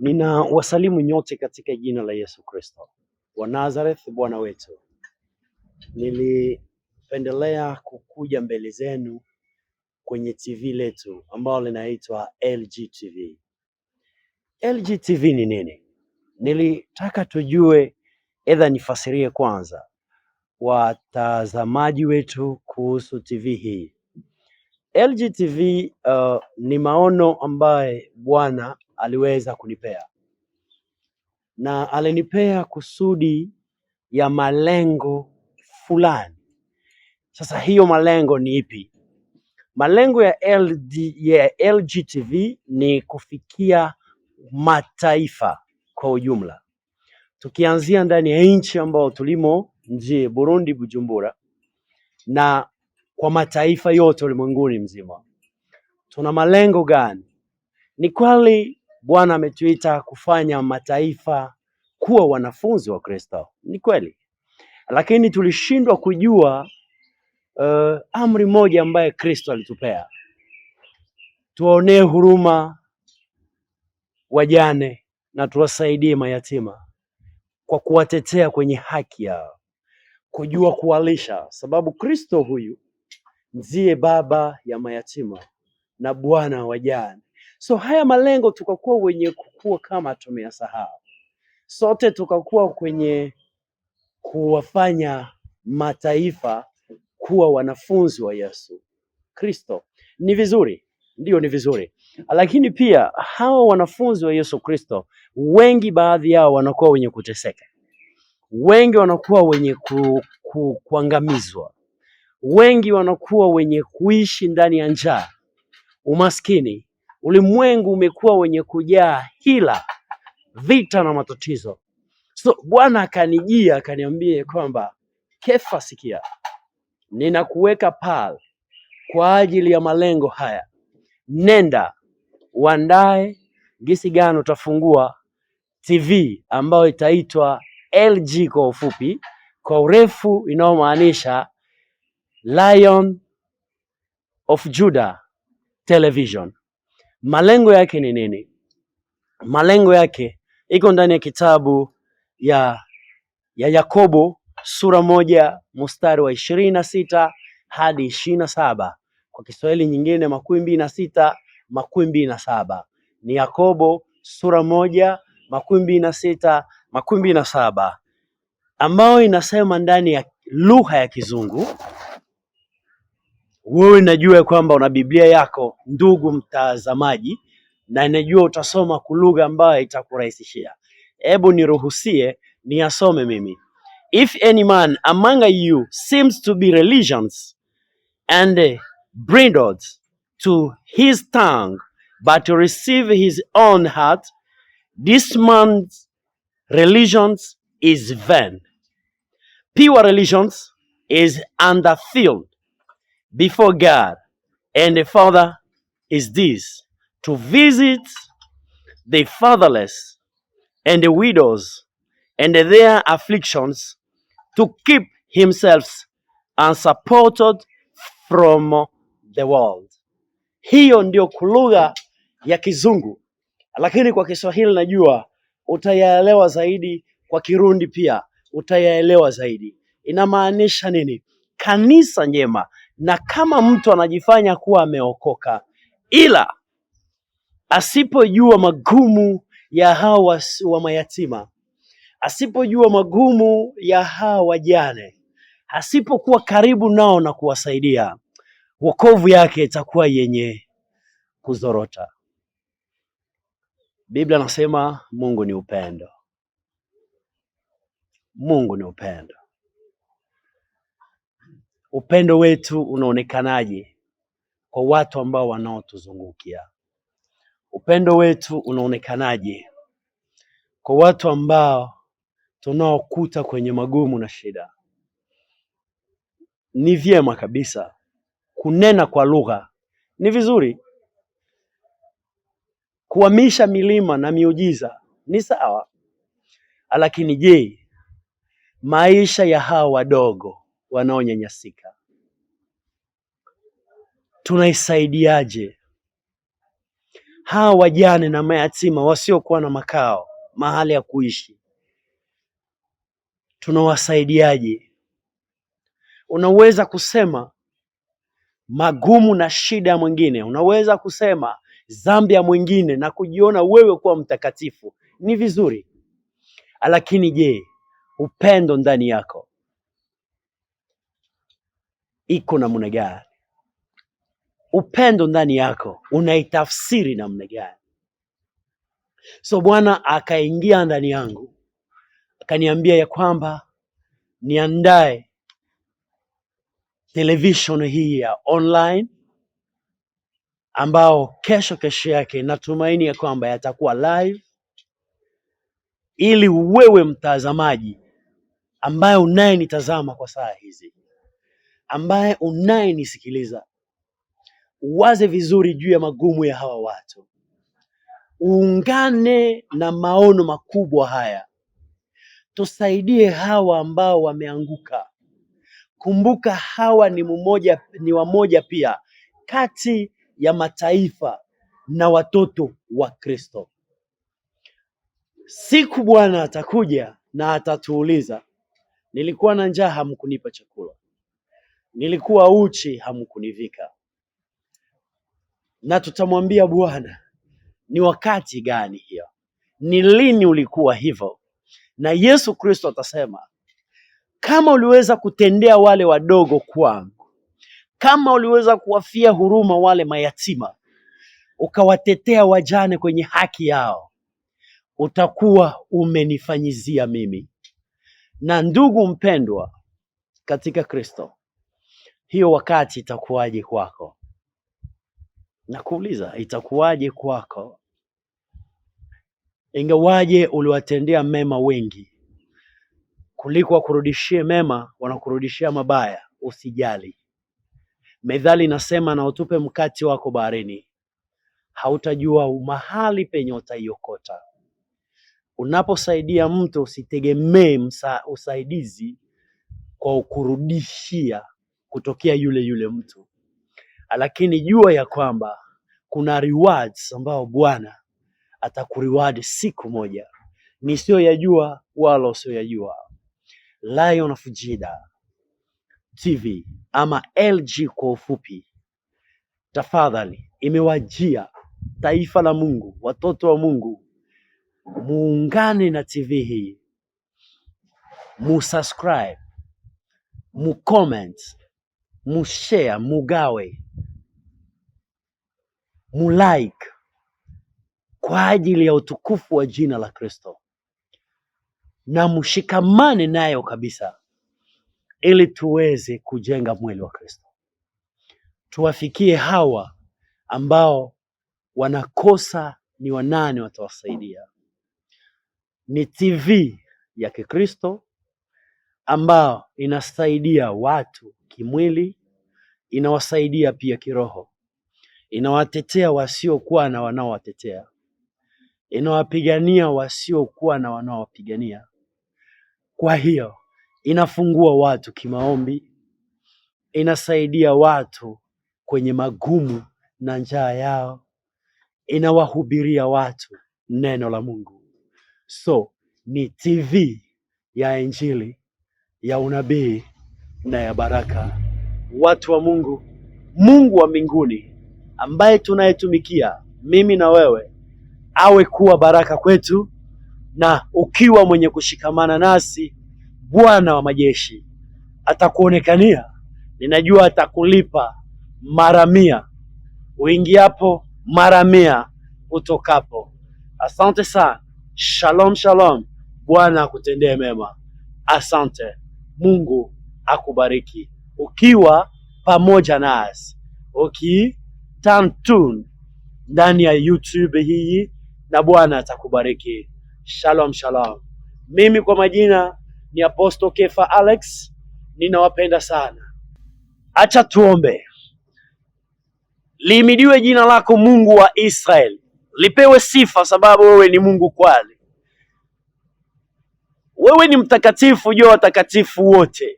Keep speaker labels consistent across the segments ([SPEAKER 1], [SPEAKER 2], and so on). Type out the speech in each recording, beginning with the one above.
[SPEAKER 1] Nina wasalimu nyote katika jina la Yesu Kristo wa Nazareth, Bwana wetu. Nilipendelea kukuja mbele zenu kwenye TV letu ambalo linaitwa LG TV. LG TV ni nini? Nilitaka tujue, nifasirie kwanza watazamaji wetu kuhusu TV hii. LG TV ni maono ambaye Bwana aliweza kunipea, na alinipea kusudi ya malengo fulani. Sasa hiyo malengo ni ipi? Malengo ya LG TV ni kufikia mataifa kwa ujumla, tukianzia ndani ya nchi ambao tulimo nje Burundi, Bujumbura, na kwa mataifa yote ulimwenguni mzima. Tuna malengo gani? Ni kweli Bwana ametuita kufanya mataifa kuwa wanafunzi wa Kristo, ni kweli, lakini tulishindwa kujua amri moja ambaye Kristo alitupea: tuwaonee huruma wajane na tuwasaidie mayatima kwa kuwatetea kwenye haki yao, kujua kuwalisha, sababu Kristo huyu ndiye baba ya mayatima na bwana wajane. So haya malengo tukakuwa wenye kukua kama tumeyasahau. Sote tukakuwa kwenye kuwafanya mataifa kuwa wanafunzi wa Yesu Kristo. Ni vizuri, ndio, ni vizuri, lakini pia hawa wanafunzi wa Yesu Kristo wengi, baadhi yao wanakuwa wenye kuteseka, wengi wanakuwa wenye kuangamizwa, wengi wanakuwa wenye kuishi ndani ya njaa, umaskini. Ulimwengu umekuwa wenye kujaa hila, vita na matatizo. So Bwana akanijia akaniambia kwamba Kefa, sikia, ninakuweka pale kwa ajili ya malengo haya. Nenda uandae gisi gani utafungua TV ambayo itaitwa LG kwa ufupi, kwa urefu inayomaanisha Lion of Judah Television. Malengo yake ni nini? Malengo yake iko ndani ya kitabu ya Yakobo sura 1 mstari wa 26 hadi 27. Kwa Kiswahili nyingine 26 27. Ni Yakobo sura 1 26 27, ambayo inasema ndani ya lugha ya Kizungu. Wewe najua kwamba una Biblia yako, ndugu mtazamaji, na najua utasoma kwa lugha ambayo itakurahisishia. Hebu niruhusie niyasome mimi. If any man among you seems to be religious and bridled to his tongue, but to receive his own heart, this man's religion is vain. Pure religion is undefiled before God and the Father is this: to visit the fatherless and the widows and their afflictions, to keep himself unsupported from the world. Hiyo ndio lugha ya Kizungu, lakini kwa Kiswahili najua utayaelewa zaidi, kwa Kirundi pia utayaelewa zaidi. Inamaanisha nini? Kanisa njema. Na kama mtu anajifanya kuwa ameokoka, ila asipojua magumu ya hawa wa mayatima, asipojua magumu ya hawa wajane, asipokuwa karibu nao na kuwasaidia, wokovu yake itakuwa yenye kuzorota. Biblia nasema Mungu ni upendo. Mungu ni upendo. Upendo wetu unaonekanaje kwa watu ambao wanaotuzungukia? Upendo wetu unaonekanaje kwa watu ambao tunaokuta kwenye magumu na shida? Ni vyema kabisa kunena kwa lugha, ni vizuri. Kuhamisha milima na miujiza ni sawa, lakini je, maisha ya hawa wadogo wanaonyanyasika tunaisaidiaje? hawa wajane na mayatima wasiokuwa na makao, mahali ya kuishi, tunawasaidiaje? Unaweza kusema magumu na shida ya mwingine, unaweza kusema dhambi ya mwingine na kujiona wewe kuwa mtakatifu, ni vizuri. Lakini je, upendo ndani yako iko namna gani? Upendo ndani yako unaitafsiri namna gani? So Bwana akaingia ndani yangu akaniambia ya kwamba niandae television hii ya online ambao kesho yake natumaini ya kwamba yatakuwa live, ili wewe mtazamaji ambaye unayenitazama kwa saa hizi, ambaye unayenisikiliza, uwaze vizuri juu ya magumu ya hawa watu, uungane na maono makubwa haya, tusaidie hawa ambao wameanguka. Kumbuka hawa ni wamoja pia kati ya mataifa na watoto wa Kristo. Siku Bwana atakuja na atatuuliza, nilikuwa na njaa hamkunipa chakula, nilikuwa uchi hamkunivika. Na tutamwambia Bwana, ni wakati gani hiyo? Ni lini ulikuwa hivyo? Na Yesu Kristo atasema, kama uliweza kutendea wale wadogo kwangu, kama uliweza kuwafia huruma wale mayatima, ukawatetea wajane kwenye haki yao, utakuwa umenifanyizia mimi. Na ndugu mpendwa katika Kristo, hiyo wakati itakuwaje kwako? Nakuuliza, itakuwaje kwako? Ingawaje uliwatendea mema wengi, kuliko wakurudishie mema wanakurudishia mabaya, usijali. Methali inasema, na utupe mkate wako baharini, hautajua mahali penye utaiokota. Unaposaidia mtu usitegemee usaidizi kwa ukurudishia kutokea yule mtu, lakini jua ya kwamba kuna rewards ambao Bwana atakureward siku moja, nisiyoyajua wala usiyoyajua. Lion of Judah TV ama LG kwa ufupi, tafadhali imewajia taifa la Mungu, watoto wa Mungu, muungane na TV hii, musubscribe, mucomment, mushare, mugawe, mulike kwa ajili ya utukufu wa jina la Kristo, na mshikamane nayo kabisa, ili tuweze kujenga mwili wa Kristo. Tuwafikie hawa ambao wanakosa, ni wanane watawasaidia. Ni TV ya Kikristo ambao inasaidia watu kimwili, inawasaidia pia kiroho, inawatetea wasiokuwa na wanaowatetea, inawapigania wasiokuwa na wanaowapigania. Kwa hiyo inafungua watu kimaombi, inasaidia watu kwenye magumu na njaa yao, inawahubiria watu neno la Mungu. So ni TV ya Injili, ya unabii na ya baraka. Watu wa Mungu, Mungu wa mbinguni ambaye tunayetumikia mimi na wewe, awe kuwa baraka kwetu, na ukiwa mwenye kushikamana nasi, Bwana wa majeshi atakuonekania. Ninajua atakulipa mara 100 uingiapo, mara 100 utokapo. Asante sana. Shalom shalom. Bwana akutendee mema. Asante. Mungu akubariki ukiwa pamoja nasi, ukitune ndani ya YouTube hii, na Bwana atakubariki. Shalom shalom. Mimi kwa majina ni Apostle Kefa Alex, ninawapenda sana. Acha tuombe. Lihimidiwe jina lako Mungu wa Israeli, lipewe sifa sababu wewe ni Mungu kweli. Wewe ni mtakatifu juu ya watakatifu wote,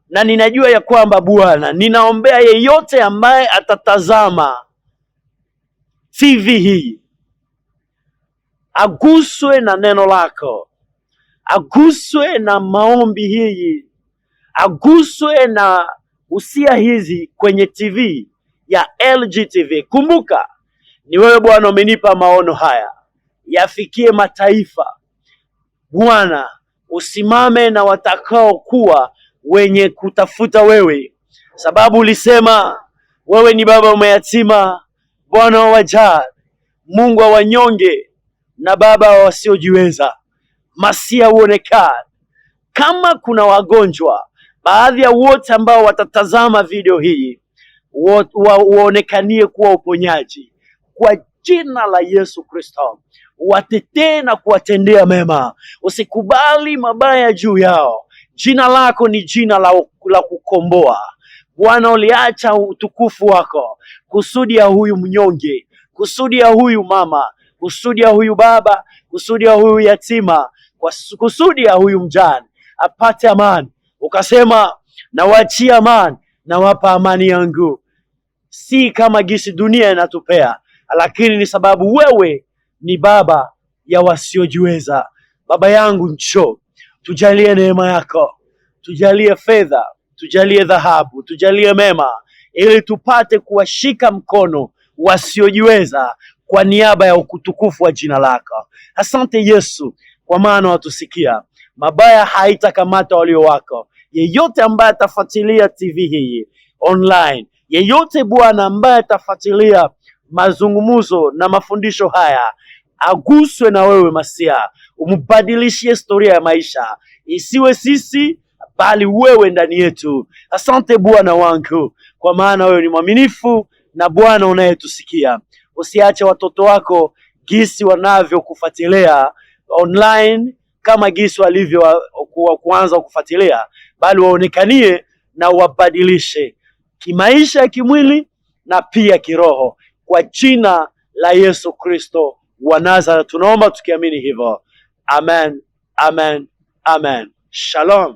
[SPEAKER 1] na ninajua ya kwamba Bwana, ninaombea yeyote ambaye atatazama TV hii, aguswe na neno lako, aguswe na maombi hii, aguswe na usia hizi kwenye TV ya LG TV. Kumbuka, ni wewe Bwana umenipa maono haya yafikie mataifa. Bwana, usimame na watakao kuwa wenye kutafuta wewe, sababu ulisema wewe ni baba wa mayatima, Bwana wa wajane, Mungu wa wanyonge na baba wa wasiojiweza. Masia uonekane. Kama kuna wagonjwa, baadhi ya wote ambao watatazama video hii waonekanie kuwa uponyaji kwa jina la Yesu Kristo. Watetee na kuwatendea mema, usikubali mabaya juu yao. Jina lako ni jina la kukomboa. Bwana, uliacha utukufu wako kusudi ya huyu mnyonge, kusudi ya huyu mama, kusudi ya huyu baba, kusudi ya huyu yatima, kusudi ya huyu mjane apate amani. Ukasema, nawaachia amani, nawapa amani yangu. Si kama gisi dunia inatupea, lakini ni sababu wewe ni baba ya wasiojiweza. Baba yangu, njoo tujalie neema yako, tujalie fedha, tujalie dhahabu, tujalie mema, ili tupate kuwashika mkono wasiojiweza kwa niaba ya utukufu wa jina lako. Asante Yesu, kwa maana watusikia. Mabaya haitakamata walio wako. Yeyote ambaye atafuatilia TV hii online, yeyote Bwana ambaye atafuatilia mazungumzo na mafundisho haya, aguswe na wewe Masia, umbadilishie historia ya maisha, isiwe sisi bali wewe ndani yetu. Asante Bwana wangu, kwa maana wewe ni mwaminifu na Bwana unayetusikia. Usiache watoto wako gisi wanavyokufuatilia online kama gisi walivyo kuanza kufuatilia, bali waonekanie na wabadilishe kimaisha ya kimwili na pia kiroho, kwa jina la Yesu Kristo wa Nazareth tunaomba tukiamini hivyo. Amen, amen, amen. Shalom.